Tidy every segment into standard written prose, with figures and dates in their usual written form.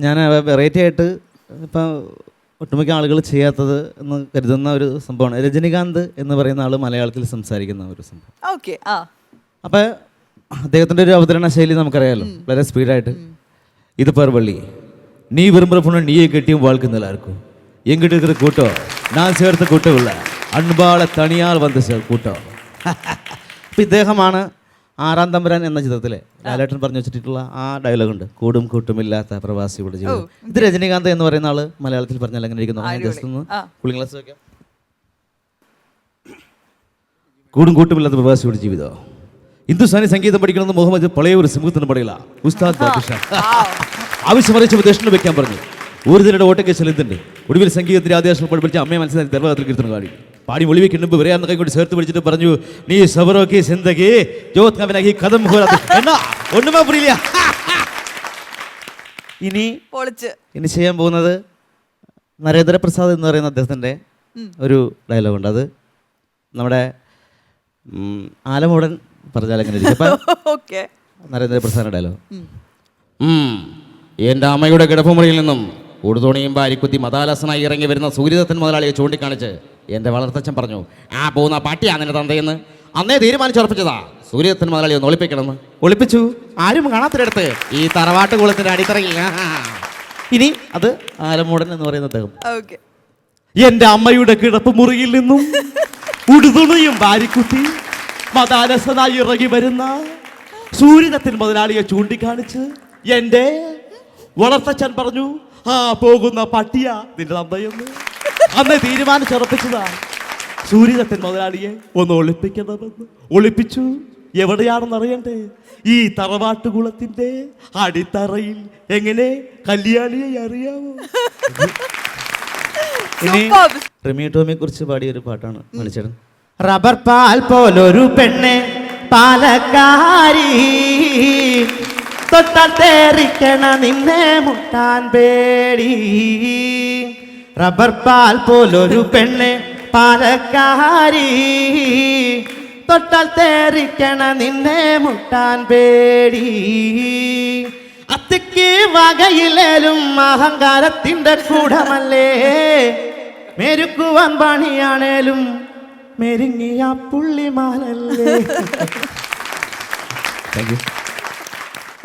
ഞാൻ വെറൈറ്റി ആയിട്ട് ഇപ്പം ഒട്ടുമിക്ക ആളുകൾ ചെയ്യാത്തത് എന്ന് കരുതുന്ന ഒരു സംഭവമാണ്. രജനികാന്ത് എന്ന് പറയുന്ന ആൾ മലയാളത്തിൽ സംസാരിക്കുന്ന ഒരു സംഭവം. ഓക്കെ. അപ്പോൾ അദ്ദേഹത്തിൻ്റെ ഒരു അവതരണ ശൈലി നമുക്കറിയാമല്ലോ, വളരെ സ്പീഡായിട്ട്. ഇത് പർവള്ളി நீ விரும்புகிற பொண்ணு நீயே கட்டியும் வாழ்க்கை நல்லா இருக்கும். எங்கிட்ட இருக்கிற கூட்டம் நான் சேர்த்த கூட்டம் இல்லை, അൻപാള തണിയാൽ വന്ന കൂട്ടം. അപ്പം ഇദ്ദേഹമാണ് ആറാം തമ്പുരാൻ എന്ന ചിത്രത്തിലെ ലാലേട്ടൻ പറഞ്ഞു വെച്ചിട്ടുള്ള ആ ഡയലോഗുണ്ട്, കൂടും കൂട്ടുമില്ലാത്ത പ്രവാസിയുടെ ജീവിതം. ഇത് രജനീകാന്ത് എന്ന് പറയുന്ന ആള് മലയാളത്തിൽ പറഞ്ഞാൽ എങ്ങനെ ഇരിക്കുന്നു? ജസ്റ്റ് ഒന്ന് കൂളിംഗ് ഗ്ലാസ് വെക്കാം. കൂടും കൂട്ടുമില്ലാത്ത പ്രവാസിയുടെ ജീവിതം. ഹിന്ദുസ്ഥാനി സംഗീതം പഠിക്കണമെന്ന് മുഹമ്മദ് പഴയ ഒരു സിംഹത്തിന് പടയില്ല ഉസ്താദ് ബാദുഷാ ആവശ്യമറിയിച്ചപ്പോൾ ദക്ഷിണ വെക്കാൻ പറഞ്ഞു. ഊർജ്ജയുടെ ഓട്ടക്കേസിൽ എന്തുണ്ട്? ഒടുവിൽ സംഗീതത്തിന്റെ ആദേശം പഠിപ്പിച്ച അമ്മയെ മനസ്സിലാക്കി ദർവാദത്തിൽ കീർത്തനം കാടി പാടി ഒളിവിക്ക് മുമ്പ് വരെയാന്ന് കൈ കൊണ്ട് ചേർത്ത് പിടിച്ചിട്ട് പറഞ്ഞു, നീ സബറോക്കി സിന്ദഗി ജോത് കവനാക്കി കഥം എന്നാ ഒന്നുമേ പുരിയില്ല. ഇനി ചെയ്യാൻ പോകുന്നത് നരേന്ദ്രപ്രസാദ് എന്ന് പറയുന്ന അദ്ദേഹത്തിൻ്റെ ഒരു ഡയലോഗുണ്ട്. അത് നമ്മുടെ ആലമൂടൻ പറഞ്ഞാൽ എങ്ങനെ ഇരിക്കും? നരേന്ദ്രപ്രസാദിന്റെ ഡയലോഗ്. എൻ്റെ അമ്മയുടെ കിടപ്പുമുറിയിൽ നിന്നും ഉടുതുണിയും ഭാര്യക്കുത്തി മതാലസനായി ഇറങ്ങി വരുന്ന സൂര്യദത്തൻ മുതലാളിയെ ചൂണ്ടിക്കാണിച്ച് എൻ്റെ വളർത്തച്ഛൻ പറഞ്ഞു, ആ പോകുന്ന പട്ടിയാ നിന്റെ തന്തയെന്ന്. അന്നേ തീരുമാനിച്ചുറപ്പിച്ചതാ സൂര്യദത്തൻ മുതലാളി ഒന്ന് ഒളിപ്പിക്കണമെന്ന്. ഒളിപ്പിച്ചു, ആരും കാണാത്തിടത്ത് ഈ തറവാട്ട് കുളത്തിൻ്റെ അടിത്തറയിൽ. ഇനി അത് ആലമൂടൻ എന്ന് പറയുന്ന അദ്ദേഹം. എൻ്റെ അമ്മയുടെ കിടപ്പുമുറിയിൽ നിന്നും ഉടുതുണിയും ഭാര്യക്കുത്തി മതാലസനായി ഇറങ്ങി വരുന്ന സൂര്യദത്തൻ മുതലാളിയെ ചൂണ്ടിക്കാണിച്ച് എൻ്റെ വളർത്തച്ഛൻ പറഞ്ഞു, ആ പോകുന്ന പട്ടിയ നിന്റെ തന്തയെന്ന്. അന്ന് തീരുമാനിച്ചുറപ്പിച്ചതാ സൂര്യദത്തൻ മുതലാളിയെ ഒന്ന് ഒളിപ്പിക്കണമെന്ന്. ഒളിപ്പിച്ചു. എവിടെയാണെന്ന് അറിയണ്ടേ? ഈ തറവാട്ടുകുളത്തിന്റെ അടിത്തറയിൽ. എങ്ങനെ? കല്യാണിയെ അറിയാമോ? ഇനി റിമി ടോമിയെ കുറിച്ച് പാടിയൊരു പാട്ടാണ് മണിച്ചേട്ടൻ. റബ്ബർ പാൽ പോലൊരു പെണ്ണെ പാലക്കാരി, തൊട്ടാൽ തേറിക്കണ നിന്നെ മുട്ടാൻ പേടി. റബ്ബർ പാൽ പോലൊരു പെണ്ണെ പാലക്കാരി, തൊട്ടാൽ തേറിക്കണ നിന്നെ മുട്ടാൻ പേടി. അത്തിക്ക് വകയിലേലും അഹങ്കാരത്തിൻ്റെ കൂടമല്ലേ, മെരുക്കുവാൻ പണിയാണേലും മെരുങ്ങിയ പുള്ളിമാനല്ലേ. Thank you.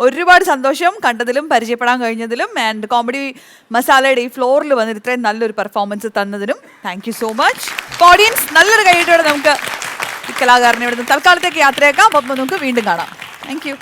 ഒരുപാട് സന്തോഷം കണ്ടതിലും പരിചയപ്പെടാൻ കഴിഞ്ഞതിലും. ആൻഡ് കോമഡി മസാലയുടെ ഈ ഫ്ലോറിൽ വന്നിട്ട് ഇത്രയും നല്ലൊരു പെർഫോമൻസ് തന്നതിനും thank you so much. Audience നല്ലൊരു കൈയ്യോടെ നമുക്ക് ഈ കലാകാരനെ ഇവിടെ നിന്ന് തൽക്കാലത്തേക്ക് യാത്രയാക്കാം. അപ്പം നമുക്ക് വീണ്ടും കാണാം. Thank you.